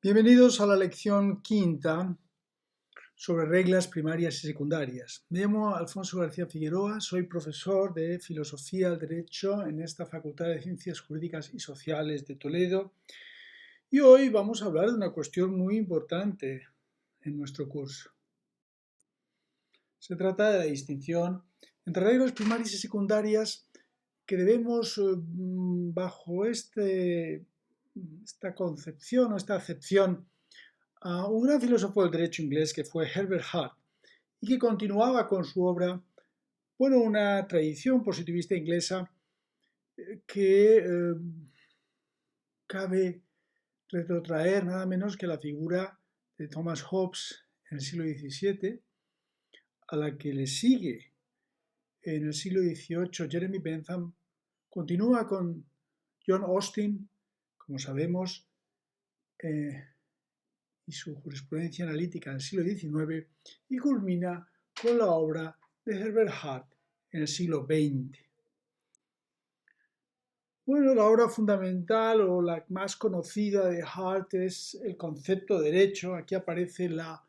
Bienvenidos a la lección quinta sobre reglas primarias y secundarias. Me llamo Alfonso García Figueroa, soy profesor de Filosofía del Derecho en esta Facultad de Ciencias Jurídicas y Sociales de Toledo y hoy vamos a hablar de una cuestión muy importante en nuestro curso. Se trata de la distinción entre reglas primarias y secundarias que debemos, bajo esta concepción o esta acepción, a un gran filósofo del derecho inglés que fue Herbert Hart y que continuaba con su obra, una tradición positivista inglesa que cabe retrotraer nada menos que la figura de Thomas Hobbes en el siglo XVII, a la que le sigue en el siglo XVIII Jeremy Bentham, continúa con John Austin, como sabemos, y su jurisprudencia analítica en el siglo XIX, y culmina con la obra de Herbert Hart en el siglo XX. La obra fundamental o la más conocida de Hart es el concepto de derecho. Aquí aparece la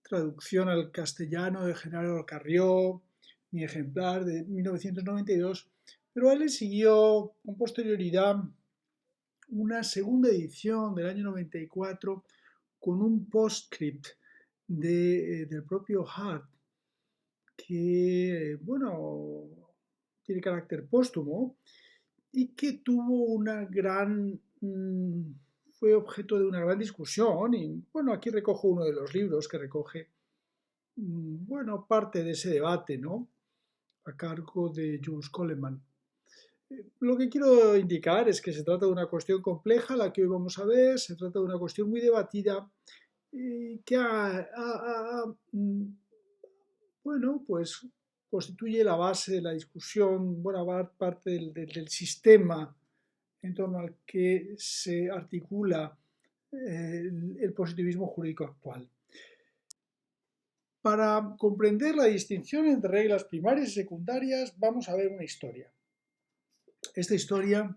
traducción al castellano de Genaro Carrió, mi ejemplar de 1992, pero a él le siguió con posterioridad una segunda edición del año 94 con un postscript del propio Hart que, tiene carácter póstumo y que fue objeto de una gran discusión y, aquí recojo uno de los libros que recoge, parte de ese debate, ¿no? A cargo de Jules Coleman. Lo que quiero indicar es que se trata de una cuestión compleja, la que hoy vamos a ver, se trata de una cuestión muy debatida que pues constituye la base de la discusión, buena parte del sistema en torno al que se articula el positivismo jurídico actual. Para comprender la distinción entre reglas primarias y secundarias, vamos a ver una historia. Esta historia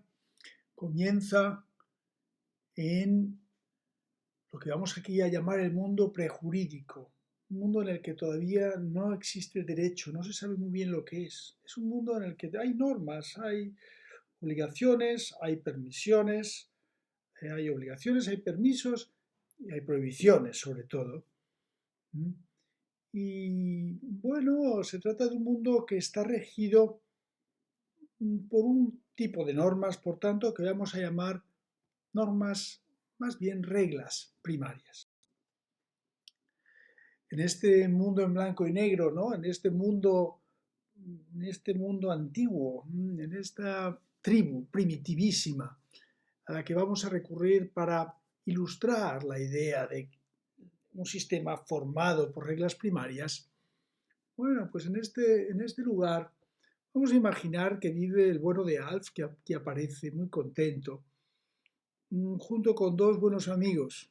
comienza en lo que vamos aquí a llamar el mundo prejurídico, un mundo en el que todavía no existe el derecho, no se sabe muy bien lo que es. Es un mundo en el que hay normas, hay obligaciones, hay permisiones, hay obligaciones, hay permisos y hay prohibiciones sobre todo. Y se trata de un mundo que está regido por un tipo de normas, por tanto, que vamos a llamar normas, más bien reglas primarias. En este mundo en blanco y negro, ¿no? En este mundo antiguo, en esta tribu primitivísima a la que vamos a recurrir para ilustrar la idea de un sistema formado por reglas primarias, pues en este lugar vamos a imaginar que vive el bueno de Alf, que aquí aparece muy contento, junto con dos buenos amigos.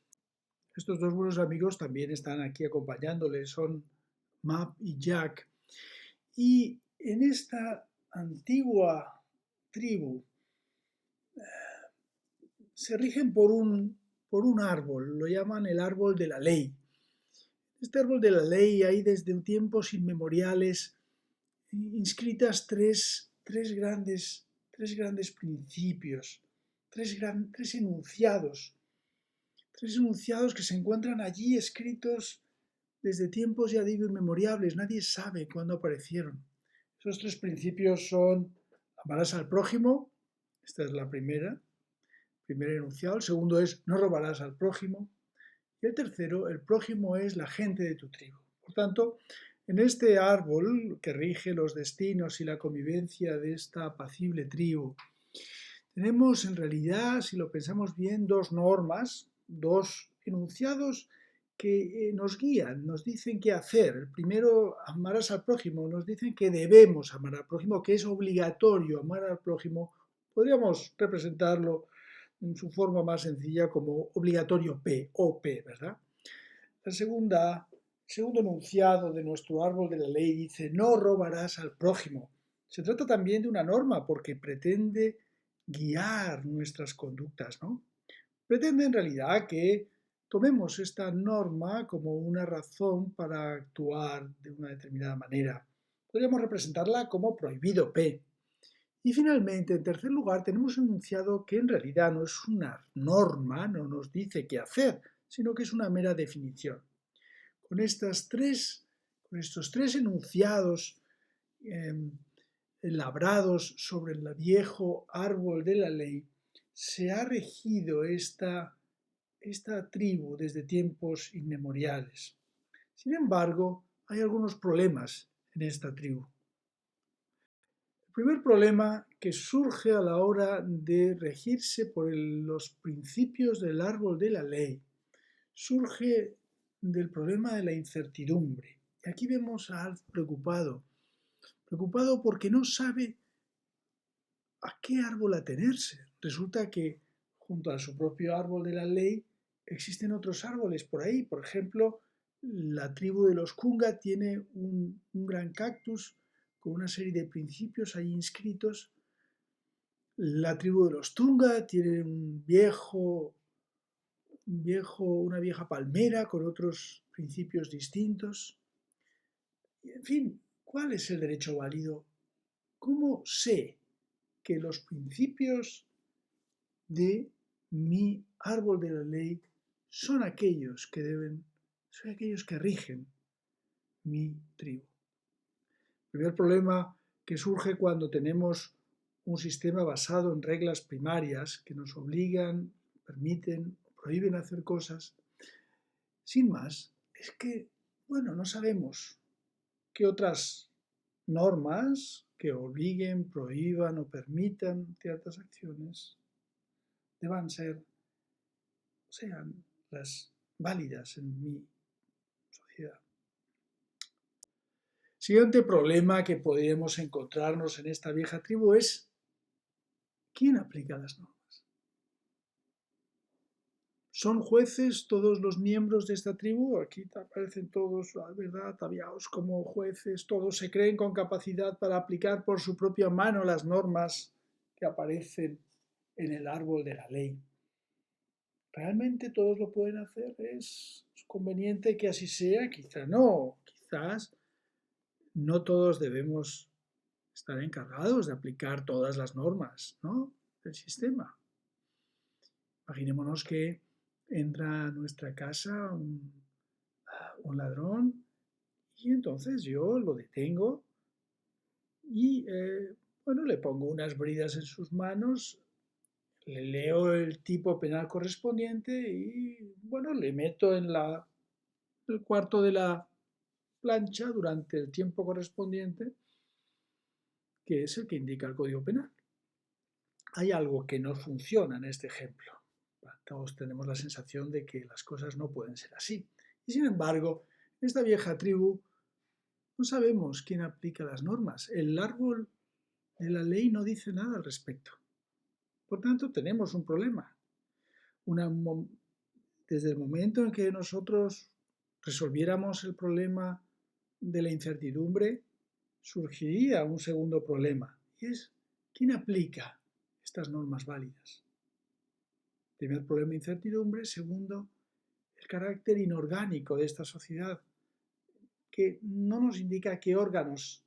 Estos dos buenos amigos también están aquí acompañándole, son Map y Jack. Y en esta antigua tribu se rigen por un árbol, lo llaman el árbol de la ley. Este árbol de la ley hay desde tiempos inmemoriales inscritas tres grandes principios, tres enunciados que se encuentran allí escritos desde tiempos ya digo inmemoriales, nadie sabe cuándo aparecieron. Esos tres principios son: amarás al prójimo, esta es la primer enunciado, el segundo es no robarás al prójimo, y el tercero, el prójimo es la gente de tu tribu. Por tanto, en este árbol que rige los destinos y la convivencia de esta apacible tribu, tenemos en realidad, si lo pensamos bien, dos normas, dos enunciados que nos guían, nos dicen qué hacer. El primero, amarás al prójimo, nos dicen que debemos amar al prójimo, que es obligatorio amar al prójimo. Podríamos representarlo en su forma más sencilla como obligatorio P, OP, ¿verdad? El segundo enunciado de nuestro árbol de la ley dice: no robarás al prójimo. Se trata también de una norma porque pretende guiar nuestras conductas, ¿no? Pretende en realidad que tomemos esta norma como una razón para actuar de una determinada manera. Podríamos representarla como prohibido P. Y finalmente, en tercer lugar, tenemos un enunciado que en realidad no es una norma, no nos dice qué hacer, sino que es una mera definición. Con estos tres enunciados labrados sobre el viejo árbol de la ley, se ha regido esta tribu desde tiempos inmemoriales. Sin embargo, hay algunos problemas en esta tribu. El primer problema que surge a la hora de regirse por los principios del árbol de la ley surge del problema de la incertidumbre. Y aquí vemos a Alf preocupado porque no sabe a qué árbol atenerse. Resulta que junto a su propio árbol de la ley existen otros árboles por ahí. Por ejemplo, la tribu de los Kunga tiene un gran cactus con una serie de principios ahí inscritos. La tribu de los Tunga tiene una vieja palmera con otros principios distintos. Y, en fin, ¿cuál es el derecho válido? ¿Cómo sé que los principios de mi árbol de la ley son aquellos que rigen mi tribu? El primer problema que surge cuando tenemos un sistema basado en reglas primarias que nos obligan, permiten, prohíben hacer cosas, sin más, es que, no sabemos qué otras normas que obliguen, prohíban o permitan ciertas acciones sean las válidas en mi sociedad. Siguiente problema que podríamos encontrarnos en esta vieja tribu es ¿quién aplica las normas? ¿Son jueces todos los miembros de esta tribu? Aquí aparecen todos, ¿verdad?, ataviados como jueces, todos se creen con capacidad para aplicar por su propia mano las normas que aparecen en el árbol de la ley. ¿Realmente todos lo pueden hacer? ¿Es conveniente que así sea? Quizá no. Quizás no todos debemos estar encargados de aplicar todas las normas, ¿no?, del sistema. Imaginémonos que entra a nuestra casa un ladrón y entonces yo lo detengo y le pongo unas bridas en sus manos, le leo el tipo penal correspondiente y le meto en el cuarto de la plancha durante el tiempo correspondiente, que es el que indica el Código Penal. Hay algo que no funciona en este ejemplo. Todos tenemos la sensación de que las cosas no pueden ser así. Y sin embargo, en esta vieja tribu no sabemos quién aplica las normas. El árbol de la ley no dice nada al respecto. Por tanto, tenemos un problema. Desde el momento en que nosotros resolviéramos el problema de la incertidumbre, surgiría un segundo problema, y es ¿quién aplica estas normas válidas? Primer problema, incertidumbre. Segundo, el carácter inorgánico de esta sociedad, que no nos indica qué órganos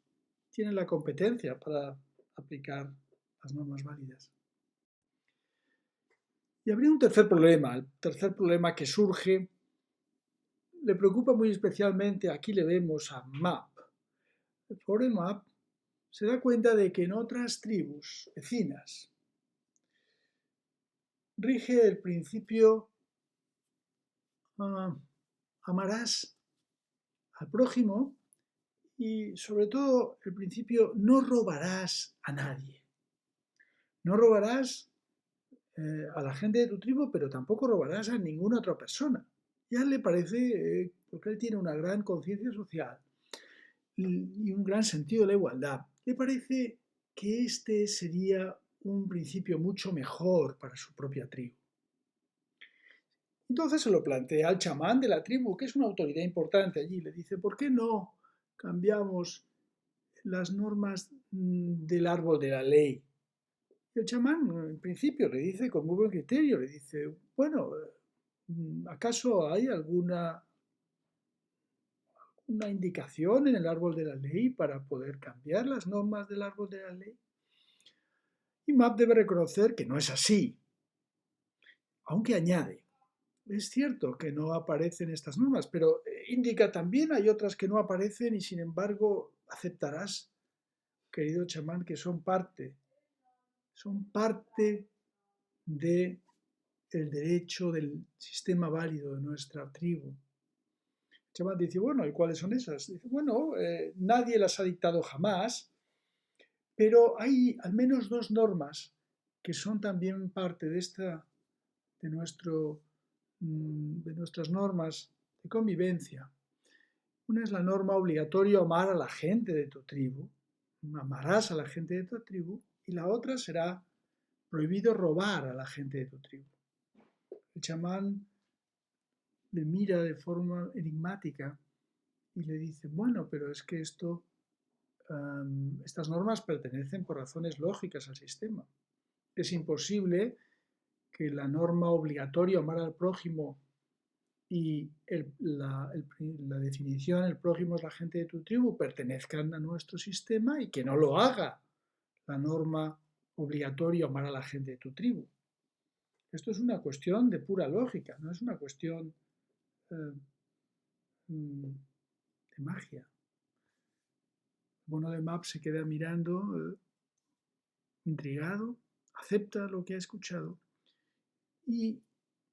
tienen la competencia para aplicar las normas válidas. Y habría un tercer problema. El tercer problema que surge le preocupa muy especialmente, aquí le vemos a Map. El pobre Map se da cuenta de que en otras tribus vecinas rige el principio amarás al prójimo y sobre todo el principio no robarás a nadie. No robarás a la gente de tu tribu, pero tampoco robarás a ninguna otra persona. Ya le parece, porque él tiene una gran conciencia social y un gran sentido de la igualdad, le parece que este sería un principio mucho mejor para su propia tribu. Entonces se lo plantea al chamán de la tribu, que es una autoridad importante allí. Le dice, ¿por qué no cambiamos las normas del árbol de la ley? Y el chamán, en principio, le dice con muy buen criterio, le dice, ¿Acaso hay una indicación en el árbol de la ley para poder cambiar las normas del árbol de la ley? Y Map debe reconocer que no es así, aunque añade, es cierto que no aparecen estas normas, pero indica también hay otras que no aparecen y sin embargo aceptarás, querido chamán, que son parte del derecho del sistema válido de nuestra tribu. El chamán dice, bueno, ¿y cuáles son esas? Dice, bueno, nadie las ha dictado jamás, pero hay al menos dos normas que son también parte de, nuestro, de nuestras normas de convivencia. Una es la norma obligatoria amar a la gente de tu tribu, amarás a la gente de tu tribu, y la otra será prohibido robar a la gente de tu tribu. El chamán le mira de forma enigmática y le dice, bueno, pero es que estas normas pertenecen por razones lógicas al sistema. Es imposible que la norma obligatoria amar al prójimo y la definición, el prójimo es la gente de tu tribu, pertenezcan a nuestro sistema y que no lo haga la norma obligatoria amar a la gente de tu tribu. Esto es una cuestión de pura lógica, no es una cuestión eh, de magia. Bono de Map se queda mirando, intrigado, acepta lo que ha escuchado y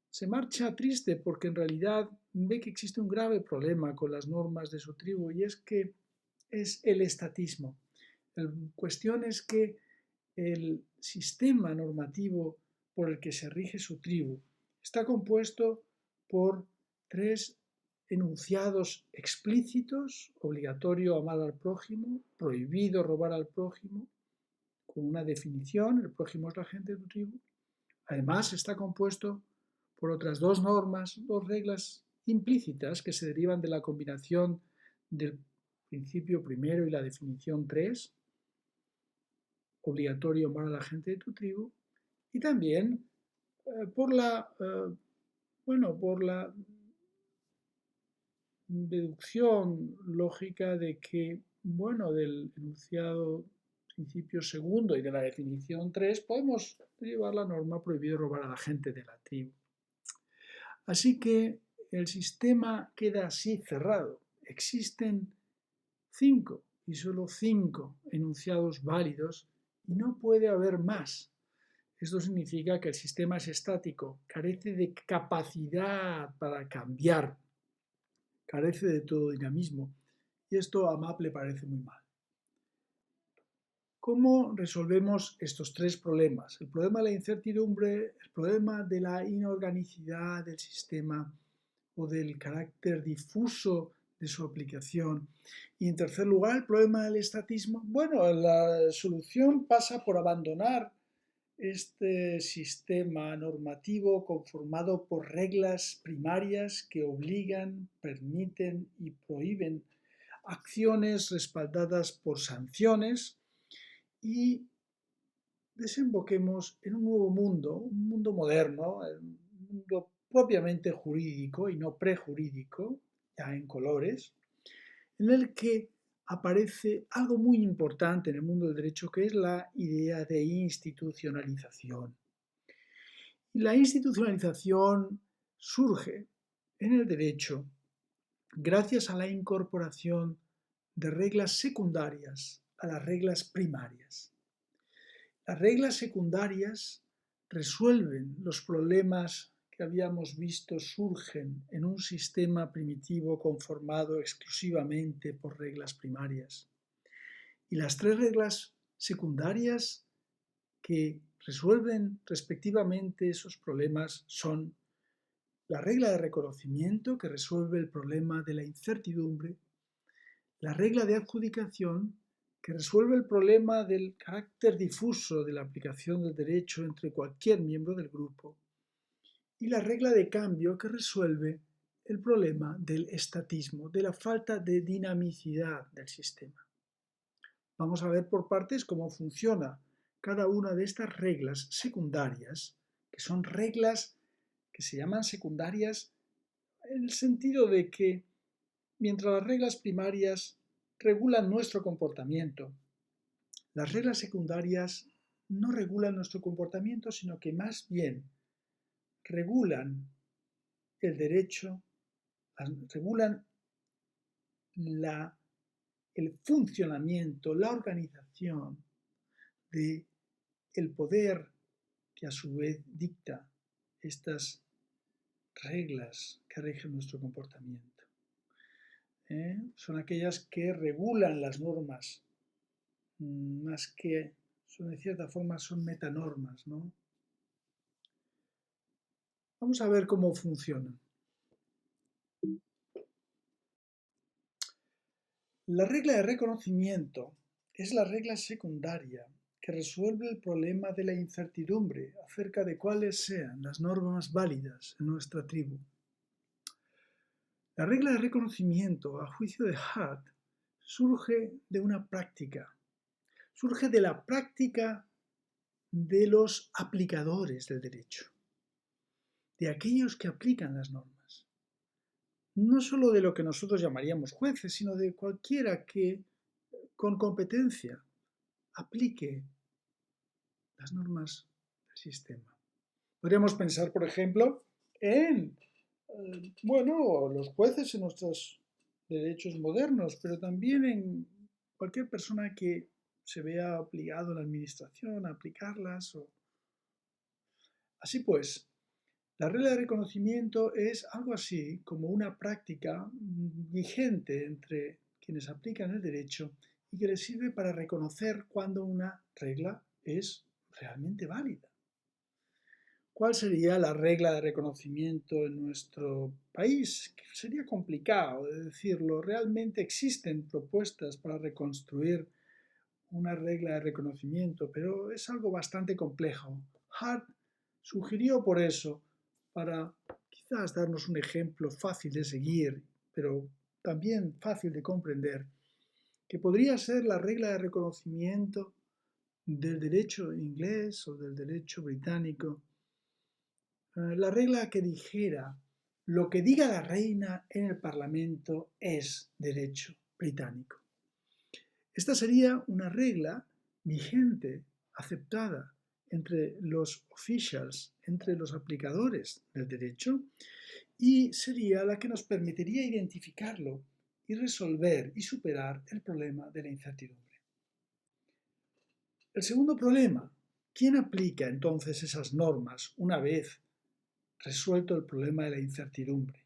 se marcha triste porque en realidad ve que existe un grave problema con las normas de su tribu y es que es el estatismo. La cuestión es que el sistema normativo por el que se rige su tribu está compuesto por tres enunciados explícitos: obligatorio amar al prójimo, prohibido robar al prójimo, con una definición, el prójimo es la gente de tu tribu. Además está compuesto por otras dos normas, dos reglas implícitas que se derivan de la combinación del principio primero y la definición 3, obligatorio amar a la gente de tu tribu, y también por la deducción lógica de que, del enunciado principio segundo y de la definición 3 podemos derivar la norma prohibido robar a la gente de la tribu. Así que el sistema queda así cerrado. Existen 5 y solo 5 enunciados válidos y no puede haber más. Esto significa que el sistema es estático, carece de capacidad para cambiar, carece de todo dinamismo y esto a Map le parece muy mal. ¿Cómo resolvemos estos tres problemas? El problema de la incertidumbre, el problema de la inorganicidad del sistema o del carácter difuso de su aplicación. Y en tercer lugar, el problema del estatismo. Bueno, la solución pasa por abandonar este sistema normativo conformado por reglas primarias que obligan, permiten y prohíben acciones respaldadas por sanciones y desemboquemos en un nuevo mundo, un mundo moderno, un mundo propiamente jurídico y no prejurídico, ya en colores, en el que aparece algo muy importante en el mundo del derecho, que es la idea de institucionalización. Y la institucionalización surge en el derecho gracias a la incorporación de reglas secundarias a las reglas primarias. Las reglas secundarias resuelven los problemas que habíamos visto surgen en un sistema primitivo conformado exclusivamente por reglas primarias. Y las tres reglas secundarias que resuelven respectivamente esos problemas son la regla de reconocimiento, que resuelve el problema de la incertidumbre, la regla de adjudicación, que resuelve el problema del carácter difuso de la aplicación del derecho entre cualquier miembro del grupo, y la regla de cambio, que resuelve el problema del estatismo, de la falta de dinamicidad del sistema. Vamos a ver por partes cómo funciona cada una de estas reglas secundarias, que son reglas que se llaman secundarias en el sentido de que mientras las reglas primarias regulan nuestro comportamiento, las reglas secundarias no regulan nuestro comportamiento, sino que más bien regulan el derecho, regulan el funcionamiento, la organización del poder que a su vez dicta estas reglas que rigen nuestro comportamiento. Son aquellas que regulan las normas, más que son, de cierta forma, son metanormas, ¿no? Vamos a ver cómo funcionan. La regla de reconocimiento es la regla secundaria que resuelve el problema de la incertidumbre acerca de cuáles sean las normas válidas en nuestra tribu. La regla de reconocimiento, a juicio de Hart, surge de una práctica, surge de la práctica de los aplicadores del derecho, de aquellos que aplican las normas. No solo de lo que nosotros llamaríamos jueces, sino de cualquiera que con competencia aplique las normas del sistema. Podríamos pensar, por ejemplo, en los jueces en nuestros derechos modernos, pero también en cualquier persona que se vea obligado en la administración a aplicarlas. Así pues, la regla de reconocimiento es algo así como una práctica vigente entre quienes aplican el derecho y que les sirve para reconocer cuando una regla es realmente válida. ¿Cuál sería la regla de reconocimiento en nuestro país? Sería complicado de decirlo. Realmente existen propuestas para reconstruir una regla de reconocimiento, pero es algo bastante complejo. Hart sugirió por eso, para quizás darnos un ejemplo fácil de seguir, pero también fácil de comprender, que podría ser la regla de reconocimiento del derecho inglés o del derecho británico. La regla que dijera: lo que diga la reina en el Parlamento es derecho británico. Esta sería una regla vigente, aceptada entre los officials, entre los aplicadores del derecho, y sería la que nos permitiría identificarlo y resolver y superar el problema de la incertidumbre. El segundo problema: ¿quién aplica entonces esas normas una vez resuelto el problema de la incertidumbre?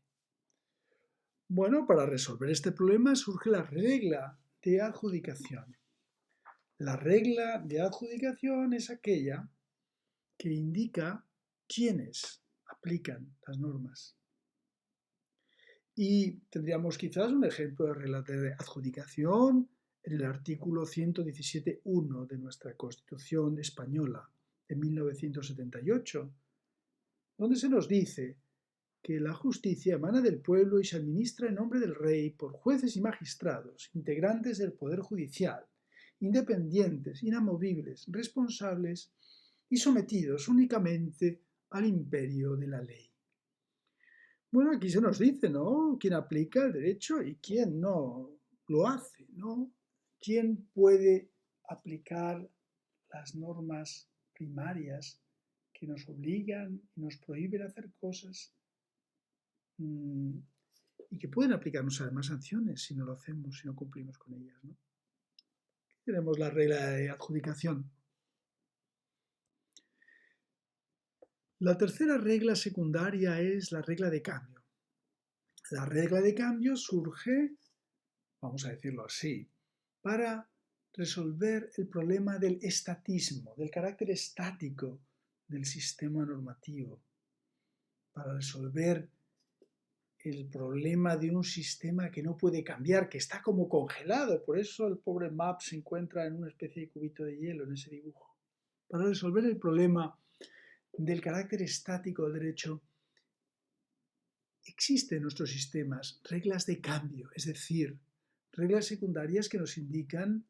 Bueno, para resolver este problema surge la regla de adjudicación. La regla de adjudicación es aquella que indica quiénes aplican las normas. Y tendríamos quizás un ejemplo de regla de adjudicación en el artículo 117.1 de nuestra Constitución española de 1978, donde se nos dice que la justicia emana del pueblo y se administra en nombre del rey por jueces y magistrados, integrantes del Poder Judicial, independientes, inamovibles, responsables y sometidos únicamente al imperio de la ley. Bueno, aquí se nos dice, ¿no?, quién aplica el derecho y quién no lo hace, ¿no? ¿Quién puede aplicar las normas primarias que nos obligan y nos prohíben hacer cosas y que pueden aplicarnos además sanciones si no lo hacemos, si no cumplimos con ellas, ¿no? Tenemos la regla de adjudicación. La tercera regla secundaria es la regla de cambio. La regla de cambio surge, vamos a decirlo así, para resolver el problema del estatismo, del carácter estático del sistema normativo, para resolver el problema de un sistema que no puede cambiar, que está como congelado. Por eso el pobre Map se encuentra en una especie de cubito de hielo en ese dibujo. Para resolver el problema del carácter estático del derecho, existen en nuestros sistemas reglas de cambio, es decir, reglas secundarias que nos indican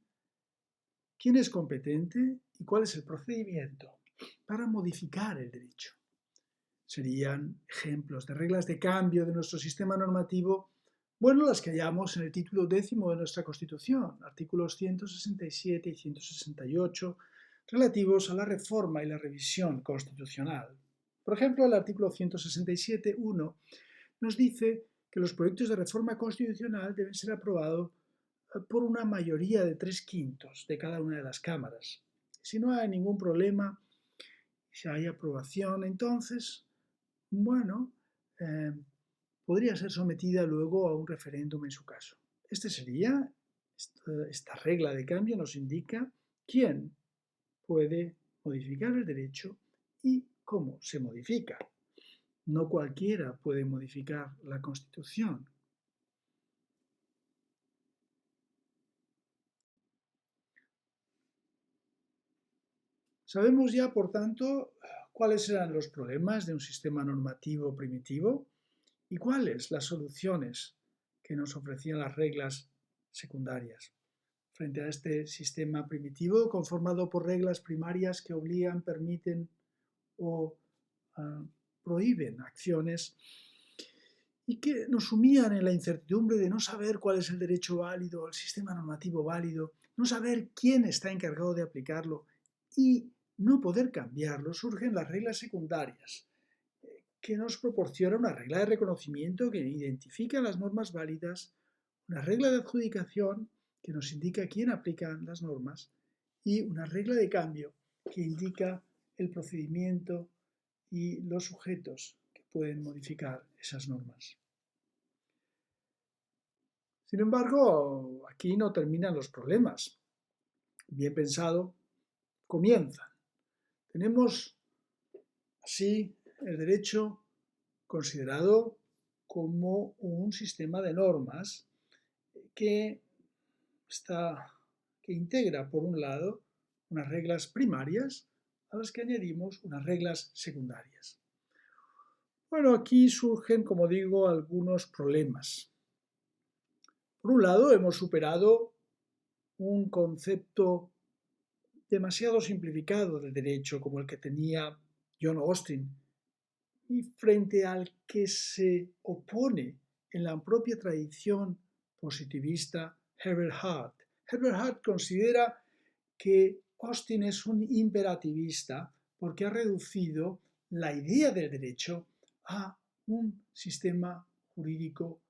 quién es competente y cuál es el procedimiento para modificar el derecho. serían ejemplos de reglas de cambio de nuestro sistema normativo, bueno, las que hallamos en el título 10º de nuestra Constitución, artículos 167 y 168, relativos a la reforma y la revisión constitucional. Por ejemplo, el artículo 167.1 nos dice que los proyectos de reforma constitucional deben ser aprobados por una mayoría de 3/5 de cada una de las cámaras. Si no hay ningún problema, si hay aprobación, entonces, bueno, podría ser sometida luego a un referéndum en su caso. Esta regla de cambio nos indica quién puede modificar el derecho y cómo se modifica. No cualquiera puede modificar la Constitución. Sabemos ya, por tanto, cuáles eran los problemas de un sistema normativo primitivo y cuáles las soluciones que nos ofrecían las reglas secundarias. Frente a este sistema primitivo conformado por reglas primarias que obligan, permiten o prohíben acciones y que nos sumían en la incertidumbre de no saber cuál es el derecho válido, el sistema normativo válido, no saber quién está encargado de aplicarlo y no poder cambiarlo, surgen las reglas secundarias, que nos proporciona una regla de reconocimiento que identifica las normas válidas, una regla de adjudicación que nos indica quién aplica las normas y una regla de cambio que indica el procedimiento y los sujetos que pueden modificar esas normas. Sin embargo, aquí no terminan los problemas. Bien pensado, comienzan. Tenemos así el derecho considerado como un sistema de normas que integra, por un lado, unas reglas primarias a las que añadimos unas reglas secundarias. Bueno, aquí surgen, como digo, algunos problemas. Por un lado, hemos superado un concepto demasiado simplificado del derecho como el que tenía John Austin y frente al que se opone en la propia tradición positivista Herbert Hart. Herbert Hart considera que Austin es un imperativista porque ha reducido la idea del derecho a un sistema jurídico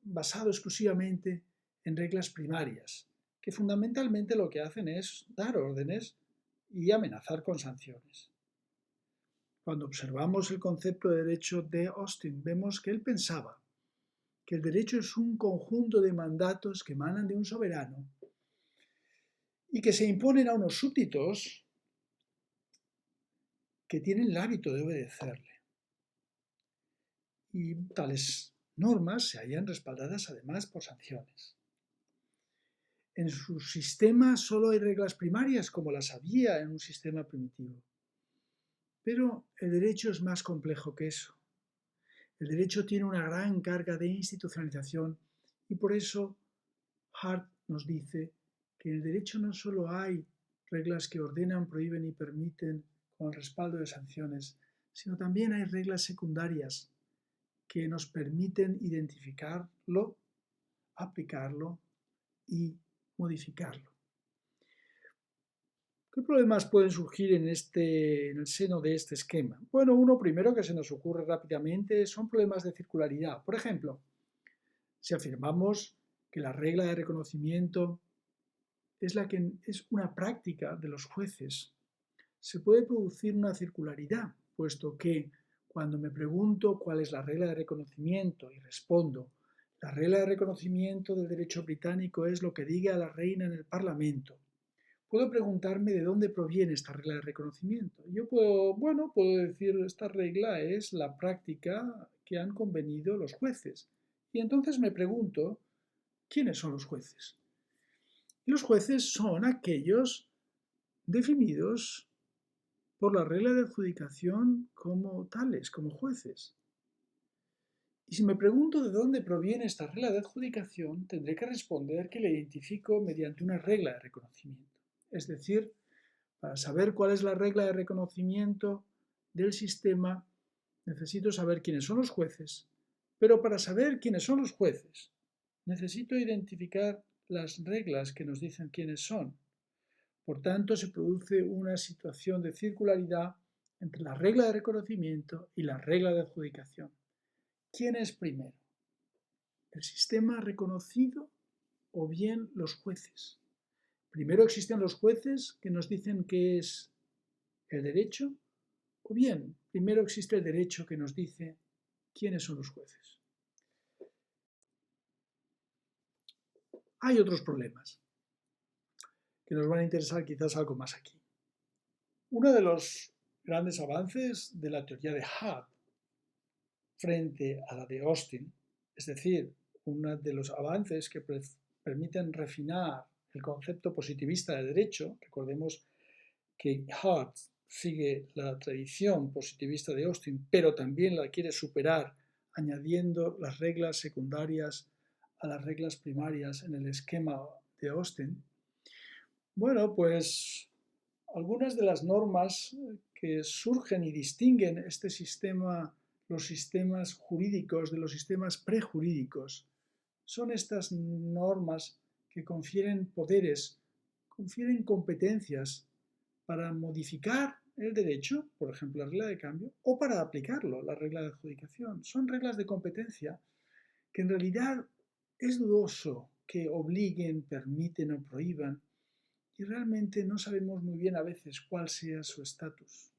basado exclusivamente en reglas primarias, que fundamentalmente lo que hacen es dar órdenes y amenazar con sanciones. Cuando observamos el concepto de derecho de Austin, vemos que él pensaba que el derecho es un conjunto de mandatos que emanan de un soberano y que se imponen a unos súbditos que tienen el hábito de obedecerle. Y tales normas se hallan respaldadas además por sanciones. En su sistema solo hay reglas primarias como las había en un sistema primitivo. Pero el derecho es más complejo que eso. El derecho tiene una gran carga de institucionalización y por eso Hart nos dice que en el derecho no solo hay reglas que ordenan, prohíben y permiten con el respaldo de sanciones, sino también hay reglas secundarias que nos permiten identificarlo, aplicarlo y modificarlo. ¿Qué problemas pueden surgir en el seno de este esquema? Bueno, uno primero que se nos ocurre rápidamente son problemas de circularidad. Por ejemplo, si afirmamos que la regla de reconocimiento es una práctica de los jueces, se puede producir una circularidad, puesto que cuando me pregunto cuál es la regla de reconocimiento y respondo, la regla de reconocimiento del derecho británico es lo que diga la reina en el Parlamento. Puedo preguntarme de dónde proviene esta regla de reconocimiento. Yo puedo decir esta regla es la práctica que han convenido los jueces. Y entonces me pregunto, ¿quiénes son los jueces? Y los jueces son aquellos definidos por la regla de adjudicación como tales, como jueces. Y si me pregunto de dónde proviene esta regla de adjudicación, tendré que responder que la identifico mediante una regla de reconocimiento. Es decir, para saber cuál es la regla de reconocimiento del sistema, necesito saber quiénes son los jueces, pero para saber quiénes son los jueces, necesito identificar las reglas que nos dicen quiénes son. Por tanto, se produce una situación de circularidad entre la regla de reconocimiento y la regla de adjudicación. ¿Quién es primero? ¿El sistema reconocido o bien los jueces? Primero existen los jueces que nos dicen qué es el derecho, o bien primero existe el derecho que nos dice quiénes son los jueces. Hay otros problemas que nos van a interesar quizás algo más aquí. Uno de los grandes avances de la teoría de Hart frente a la de Austin, es decir, uno de los avances que permiten refinar el concepto positivista de derecho. Recordemos que Hart sigue la tradición positivista de Austin, pero también la quiere superar añadiendo las reglas secundarias a las reglas primarias en el esquema de Austin. Bueno, pues algunas de las normas que surgen y distinguen este sistema, los sistemas jurídicos de los sistemas prejurídicos, son estas normas que confieren poderes, confieren competencias para modificar el derecho, por ejemplo, la regla de cambio, o para aplicarlo, la regla de adjudicación. Son reglas de competencia que en realidad es dudoso que obliguen, permiten o prohíban, y realmente no sabemos muy bien a veces cuál sea su estatus.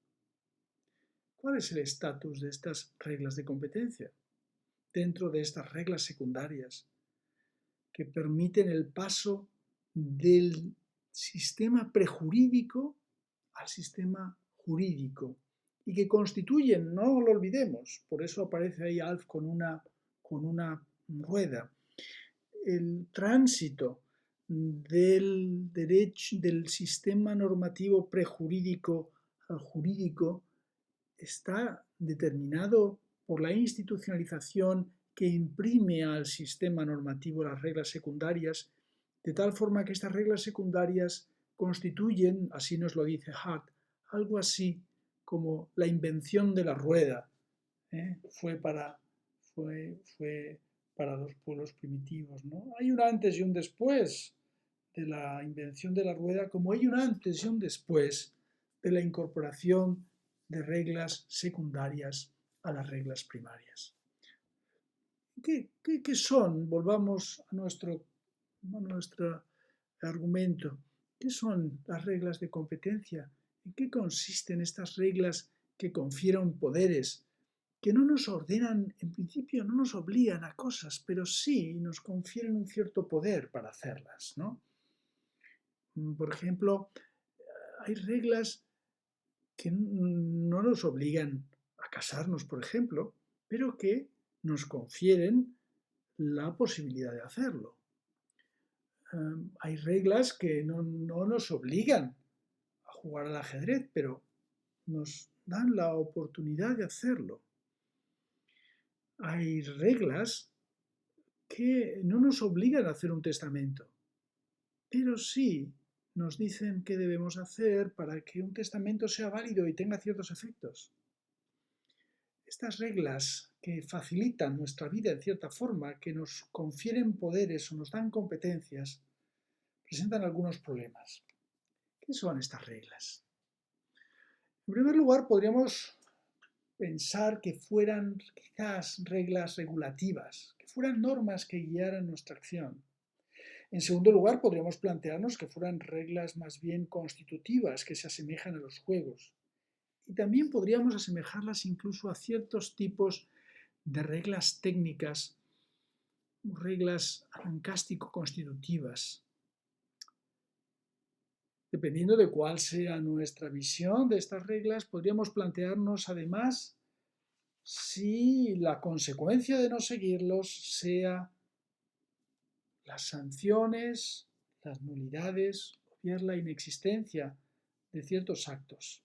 ¿Cuál es el estatus de estas reglas de competencia dentro de estas reglas secundarias que permiten el paso del sistema prejurídico al sistema jurídico y que constituyen, no lo olvidemos, por eso aparece ahí Alf con una rueda, el tránsito del derecho, del sistema normativo prejurídico al jurídico está determinado por la institucionalización que imprime al sistema normativo las reglas secundarias, de tal forma que estas reglas secundarias constituyen, así nos lo dice Hart, algo así como la invención de la rueda. Fue para los pueblos primitivos, ¿no? Hay un antes y un después de la invención de la rueda, como hay un antes y un después de la incorporación de reglas secundarias a las reglas primarias. ¿Qué son? Volvamos a nuestro argumento. ¿Qué son las reglas de competencia? ¿En qué consisten estas reglas que confieren poderes, que no nos ordenan, en principio no nos obligan a cosas, pero sí nos confieren un cierto poder para hacerlas, ¿no? Por ejemplo, hay reglas que no nos obligan a casarnos, por ejemplo, pero que nos confieren la posibilidad de hacerlo. Hay reglas que no nos obligan a jugar al ajedrez, pero nos dan la oportunidad de hacerlo. Hay reglas que no nos obligan a hacer un testamento, pero sí nos dicen qué debemos hacer para que un testamento sea válido y tenga ciertos efectos. Estas reglas que facilitan nuestra vida en cierta forma, que nos confieren poderes o nos dan competencias, presentan algunos problemas. ¿Qué son estas reglas? En primer lugar, podríamos pensar que fueran quizás reglas regulativas, que fueran normas que guiaran nuestra acción. En segundo lugar, podríamos plantearnos que fueran reglas más bien constitutivas, que se asemejan a los juegos. Y también podríamos asemejarlas incluso a ciertos tipos de reglas técnicas, reglas arancástico-constitutivas. Dependiendo de cuál sea nuestra visión de estas reglas, podríamos plantearnos además si la consecuencia de no seguirlos sea las sanciones, las nulidades o bien la inexistencia de ciertos actos.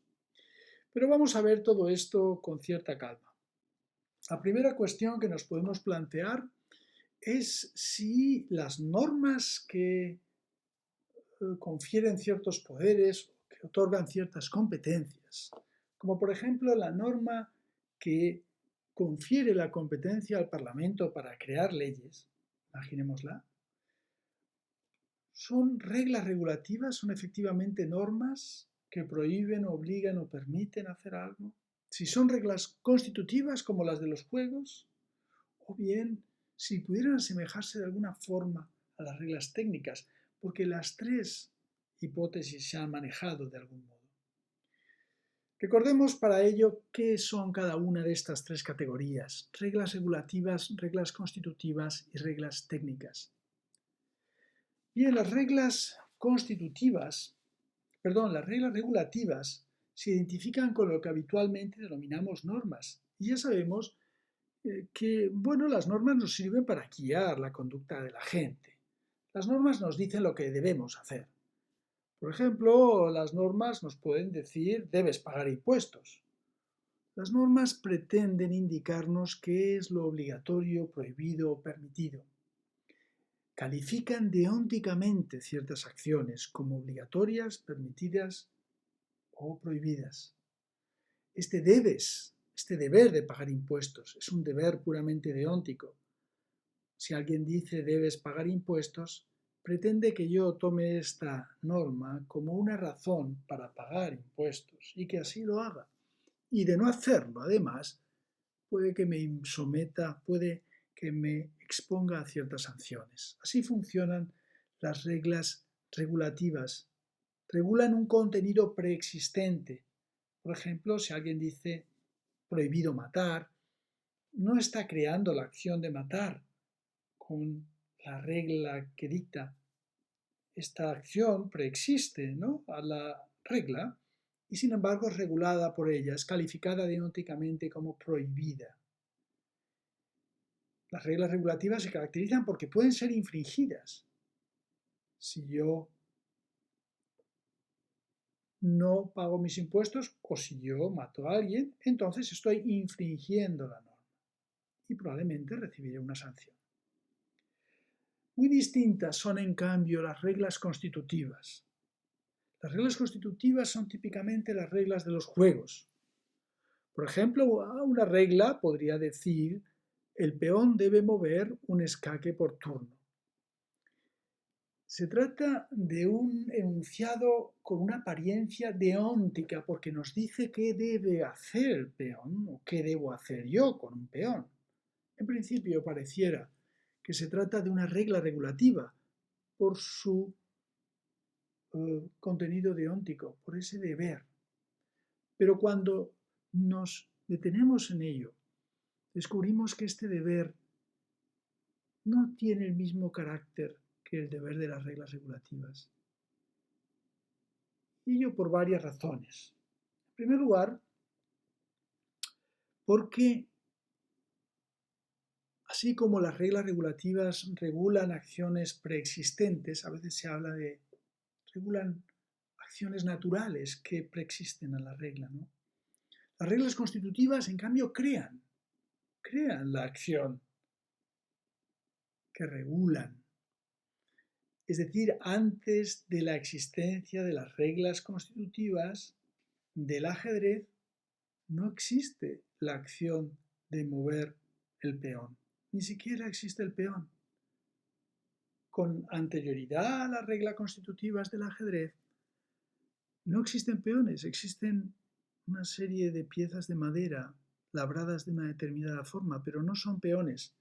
Pero vamos a ver todo esto con cierta calma. La primera cuestión que nos podemos plantear es si las normas que confieren ciertos poderes, que otorgan ciertas competencias, como por ejemplo la norma que confiere la competencia al Parlamento para crear leyes, imaginémosla, son reglas regulativas, son efectivamente normas que prohíben, obligan o permiten hacer algo. Si son reglas constitutivas como las de los juegos, o bien si pudieran asemejarse de alguna forma a las reglas técnicas, porque las tres hipótesis se han manejado de algún modo. Recordemos para ello qué son cada una de estas tres categorías: reglas regulativas, reglas constitutivas y reglas técnicas. Bien, las reglas regulativas se identifican con lo que habitualmente denominamos normas. Y ya sabemos que, bueno, las normas nos sirven para guiar la conducta de la gente. Las normas nos dicen lo que debemos hacer. Por ejemplo, las normas nos pueden decir: debes pagar impuestos. Las normas pretenden indicarnos qué es lo obligatorio, prohibido o permitido. Califican deónticamente ciertas acciones como obligatorias, permitidas o prohibidas. Este deber de pagar impuestos, es un deber puramente deóntico. Si alguien dice debes pagar impuestos, pretende que yo tome esta norma como una razón para pagar impuestos y que así lo haga. Y de no hacerlo, además, puede que me someta, puede que me exponga a ciertas sanciones. Así funcionan las reglas regulativas. Regulan un contenido preexistente. Por ejemplo, si alguien dice prohibido matar, no está creando la acción de matar con la regla que dicta. Esta acción preexiste, ¿no?, a la regla y sin embargo es regulada por ella, es calificada deónticamente como prohibida. Las reglas regulativas se caracterizan porque pueden ser infringidas. Si yo no pago mis impuestos o si yo mato a alguien, entonces estoy infringiendo la norma y probablemente recibiré una sanción. Muy distintas son, en cambio, las reglas constitutivas. Las reglas constitutivas son típicamente las reglas de los juegos. Por ejemplo, una regla podría decir: el peón debe mover un escaque por turno. Se trata de un enunciado con una apariencia deóntica porque nos dice qué debe hacer el peón o qué debo hacer yo con un peón. En principio pareciera que se trata de una regla regulativa por su contenido deóntico, por ese deber. Pero cuando nos detenemos en ello, descubrimos que este deber no tiene el mismo carácter que el deber de las reglas regulativas. Y ello por varias razones. En primer lugar, porque así como las reglas regulativas regulan acciones preexistentes, a veces se habla de regulan acciones naturales que preexisten a la regla, ¿no? Las reglas constitutivas, en cambio, crean la acción que regulan. Es decir, antes de la existencia de las reglas constitutivas del ajedrez, no existe la acción de mover el peón. Ni siquiera existe el peón. Con anterioridad a las reglas constitutivas del ajedrez, no existen peones, existen una serie de piezas de madera labradas de una determinada forma, pero no son peones.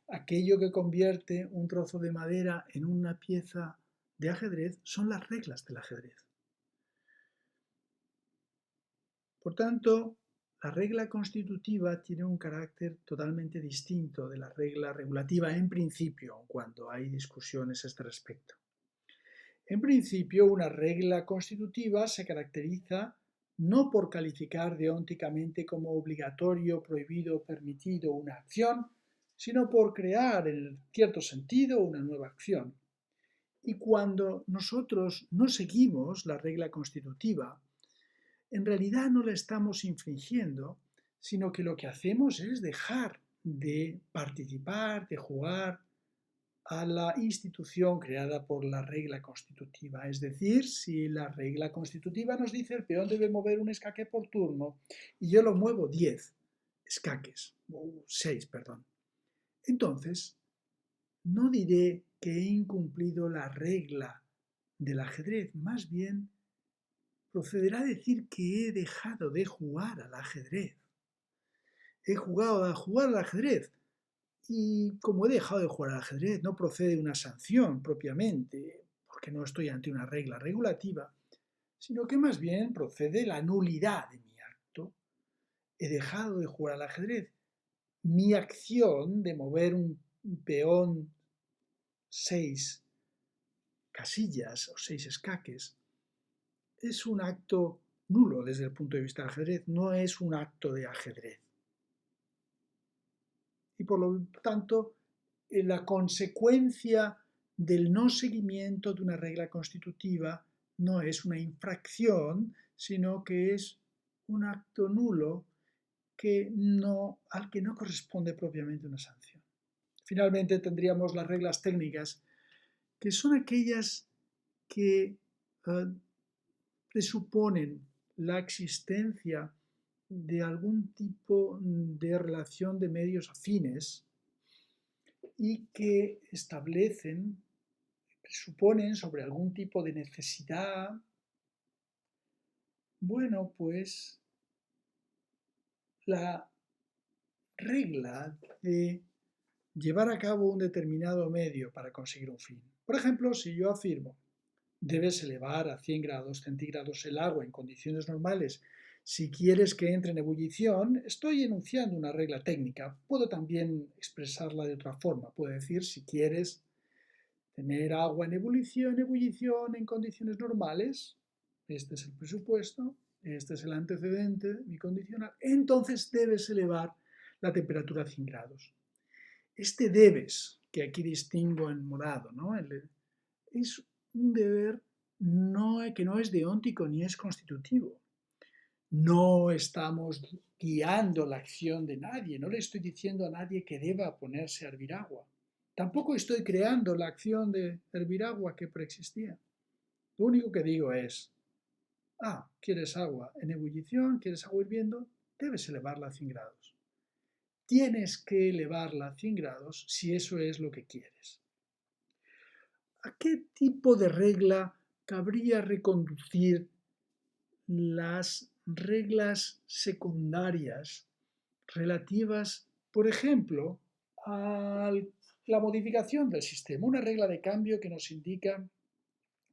Aquello que convierte un trozo de madera en una pieza de ajedrez son las reglas del ajedrez. Por tanto, la regla constitutiva tiene un carácter totalmente distinto de la regla regulativa en principio, cuando hay discusiones a este respecto. En principio, una regla constitutiva se caracteriza no por calificar deónticamente como obligatorio, prohibido o permitido una acción, sino por crear, en cierto sentido, una nueva acción. Y cuando nosotros no seguimos la regla constitutiva, en realidad no la estamos infringiendo, sino que lo que hacemos es dejar de participar, de jugar a la institución creada por la regla constitutiva. Es decir, si la regla constitutiva nos dice el peón debe mover un escaque por turno y yo lo muevo 10, escaques, o 6, perdón. Entonces, no diré que he incumplido la regla del ajedrez, más bien procederá a decir que he dejado de jugar al ajedrez. He jugado a jugar al ajedrez y como he dejado de jugar al ajedrez no procede una sanción propiamente, porque no estoy ante una regla regulativa, sino que más bien procede la nulidad de mi acto. He dejado de jugar al ajedrez. Mi acción de mover un peón 6 casillas o 6 escaques es un acto nulo desde el punto de vista del ajedrez, no es un acto de ajedrez. Y por lo tanto, la consecuencia del no seguimiento de una regla constitutiva no es una infracción, sino que es un acto nulo al que no corresponde propiamente una sanción. Finalmente tendríamos las reglas técnicas, que son aquellas que presuponen la existencia de algún tipo de relación de medios afines y que presuponen sobre algún tipo de necesidad, bueno, pues la regla de llevar a cabo un determinado medio para conseguir un fin. Por ejemplo, si yo afirmo, debes elevar a 100 grados centígrados el agua en condiciones normales si quieres que entre en ebullición, estoy enunciando una regla técnica. Puedo también expresarla de otra forma. Puedo decir, si quieres tener agua en ebullición en condiciones normales, este es el presupuesto, este es el antecedente, mi condicional, entonces debes elevar la temperatura a 100 grados. Este debes, que aquí distingo en morado, ¿no? Es un deber que no es deóntico ni es constitutivo. No estamos guiando la acción de nadie, no le estoy diciendo a nadie que deba ponerse a hervir agua. Tampoco estoy creando la acción de hervir agua que preexistía. Lo único que digo es, ¿quieres agua en ebullición? ¿Quieres agua hirviendo? Debes elevarla a 100 grados. Tienes que elevarla a 100 grados si eso es lo que quieres. ¿A qué tipo de regla cabría reconducir las reglas secundarias relativas, por ejemplo, a la modificación del sistema? Una regla de cambio que nos indica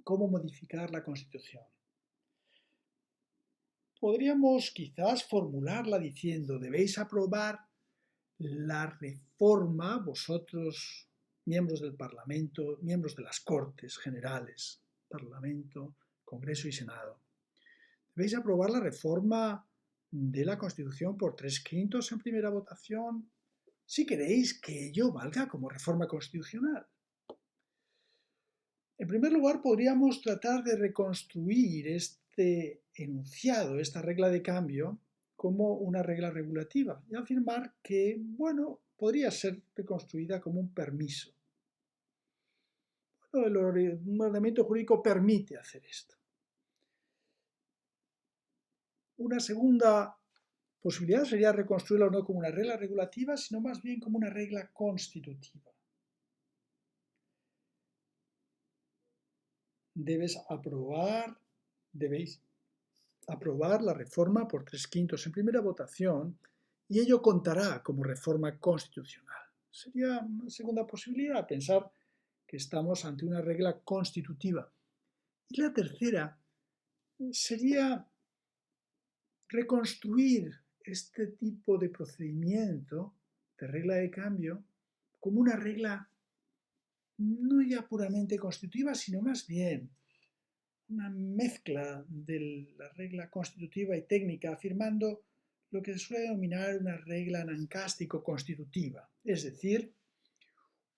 cómo modificar la Constitución. Podríamos quizás formularla diciendo, debéis aprobar la reforma, vosotros, miembros del Parlamento, miembros de las Cortes Generales, Parlamento, Congreso y Senado. Debéis aprobar la reforma de la Constitución por 3/5 en primera votación, si queréis que ello valga como reforma constitucional. En primer lugar, podríamos tratar de reconstruir este enunciado, esta regla de cambio, como una regla regulativa y afirmar que, bueno, podría ser reconstruida como un permiso. Bueno, el ordenamiento jurídico permite hacer esto. Una segunda posibilidad sería reconstruirla no como una regla regulativa, sino más bien como una regla constitutiva. Debéis aprobar la reforma por 3/5 en primera votación y ello contará como reforma constitucional. Sería una segunda posibilidad, pensar que estamos ante una regla constitutiva. Y la tercera sería reconstruir este tipo de procedimiento de regla de cambio como una regla no ya puramente constitutiva, sino más bien una mezcla de la regla constitutiva y técnica, afirmando lo que se suele denominar una regla anancástico-constitutiva, es decir,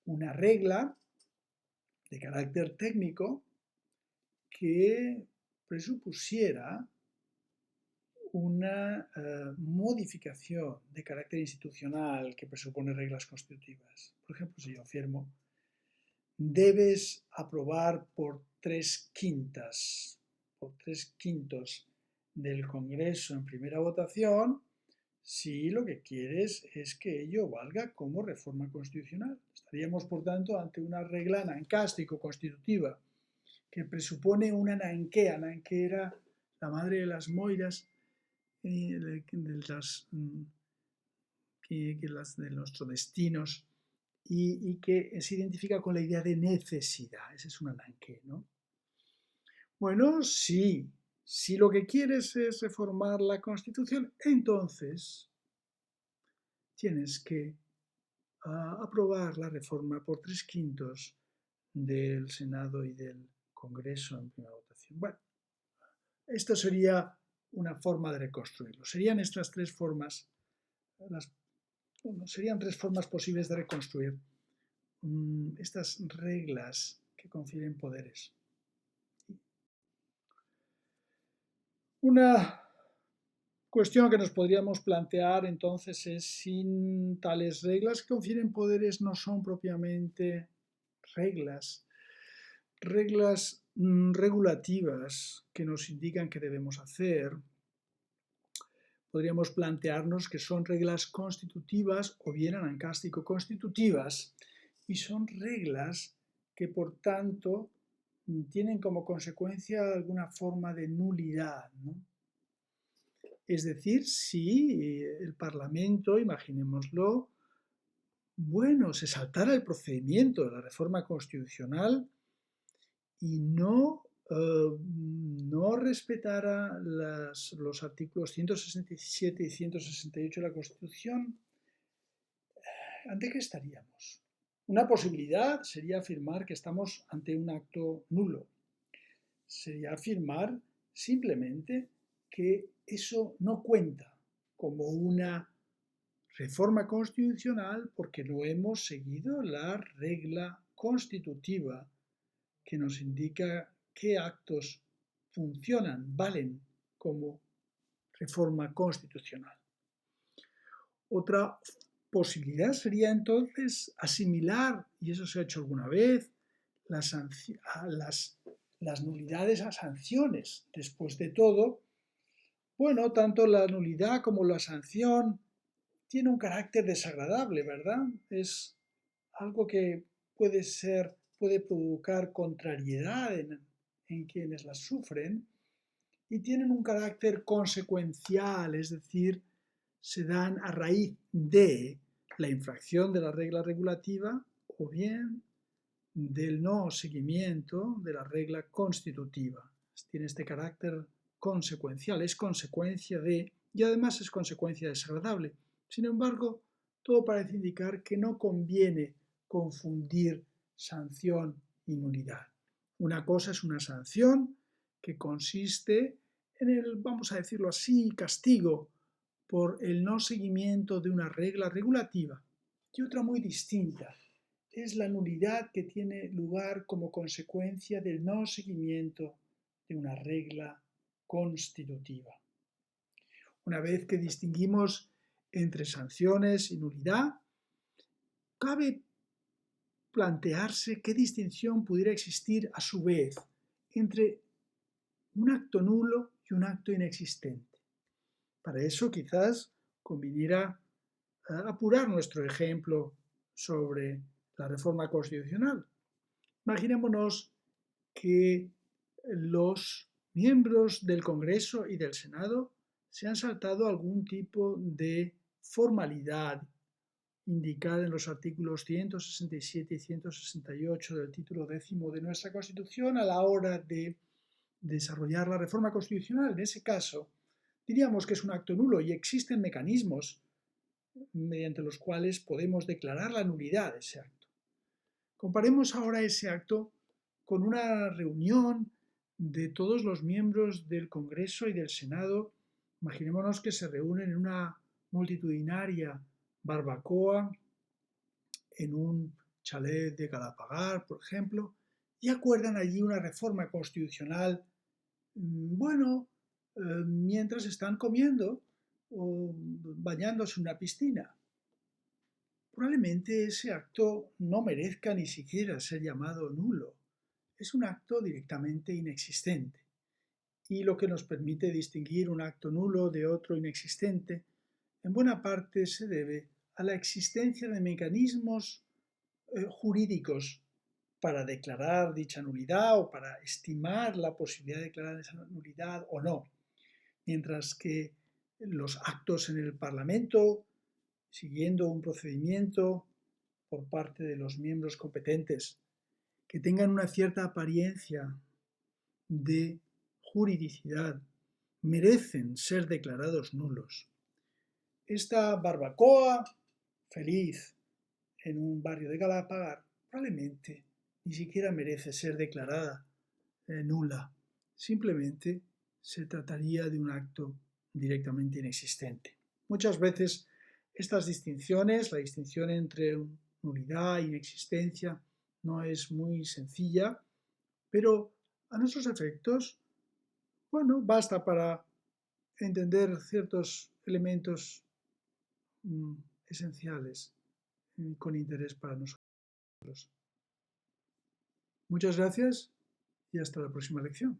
una regla de carácter técnico que presupusiera una modificación de carácter institucional que presupone reglas constitutivas. Por ejemplo, si yo afirmo, debes aprobar por 3/5 del Congreso en primera votación si lo que quieres es que ello valga como reforma constitucional. Estaríamos, por tanto, ante una regla nancástico-constitutiva que presupone una nanquea. Nanque era la madre de las moiras, de nuestros destinos, y que se identifica con la idea de necesidad. Esa es una nanque, ¿no? Bueno, si lo que quieres es reformar la Constitución, entonces tienes que aprobar la reforma por 3/5 del Senado y del Congreso en primera votación. Bueno, esto sería una forma de reconstruirlo. Serían estas tres formas, serían tres formas posibles de reconstruir estas reglas que confieren poderes. Una cuestión que nos podríamos plantear entonces es si tales reglas que confieren poderes no son propiamente reglas regulativas que nos indican qué debemos hacer. Podríamos plantearnos que son reglas constitutivas o bien anancástico-constitutivas, y son reglas que por tanto tienen como consecuencia alguna forma de nulidad, ¿no? Es decir, si el Parlamento, imaginémoslo, bueno, se saltara el procedimiento de la reforma constitucional y no respetara los artículos 167 y 168 de la Constitución, ¿ante qué estaríamos? Una posibilidad sería afirmar que estamos ante un acto nulo. Sería afirmar simplemente que eso no cuenta como una reforma constitucional porque no hemos seguido la regla constitutiva que nos indica qué actos funcionan, valen como reforma constitucional. Otra posibilidad sería entonces asimilar, y eso se ha hecho alguna vez, las nulidades a sanciones. Después de todo, bueno, tanto la nulidad como la sanción tiene un carácter desagradable, ¿verdad? Es algo que puede provocar contrariedad en quienes las sufren, y tienen un carácter consecuencial, es decir, se dan a raíz de la infracción de la regla regulativa o bien del no seguimiento de la regla constitutiva. Tiene este carácter consecuencial, es consecuencia de, y además es consecuencia desagradable. Sin embargo, todo parece indicar que no conviene confundir sanción y nulidad. Una cosa es una sanción que consiste en el, vamos a decirlo así, castigo por el no seguimiento de una regla regulativa, y otra muy distinta es la nulidad que tiene lugar como consecuencia del no seguimiento de una regla constitutiva. Una vez que distinguimos entre sanciones y nulidad, cabe plantearse qué distinción pudiera existir a su vez entre un acto nulo y un acto inexistente. Para eso quizás conviniera apurar nuestro ejemplo sobre la reforma constitucional. Imaginémonos que los miembros del Congreso y del Senado se han saltado algún tipo de formalidad indicada en los artículos 167 y 168 del título 10 de nuestra Constitución a la hora de desarrollar la reforma constitucional. En ese caso, diríamos que es un acto nulo y existen mecanismos mediante los cuales podemos declarar la nulidad de ese acto. Comparemos ahora ese acto con una reunión de todos los miembros del Congreso y del Senado. Imaginémonos que se reúnen en una multitudinaria barbacoa en un chalet de Galapagar, por ejemplo, y acuerdan allí una reforma constitucional, bueno, mientras están comiendo o bañándose en una piscina. Probablemente ese acto no merezca ni siquiera ser llamado nulo. Es un acto directamente inexistente. Y lo que nos permite distinguir un acto nulo de otro inexistente en buena parte se debe a la existencia de mecanismos jurídicos para declarar dicha nulidad o para estimar la posibilidad de declarar esa nulidad o no. Mientras que los actos en el Parlamento, siguiendo un procedimiento por parte de los miembros competentes, que tengan una cierta apariencia de juridicidad, merecen ser declarados nulos. Esta barbacoa feliz en un barrio de Galapagar probablemente ni siquiera merece ser declarada nula. Simplemente se trataría de un acto directamente inexistente. Muchas veces estas distinciones, la distinción entre nulidad e inexistencia, no es muy sencilla, pero a nuestros efectos, bueno, basta para entender ciertos elementos esenciales con interés para nosotros. Muchas gracias y hasta la próxima lección.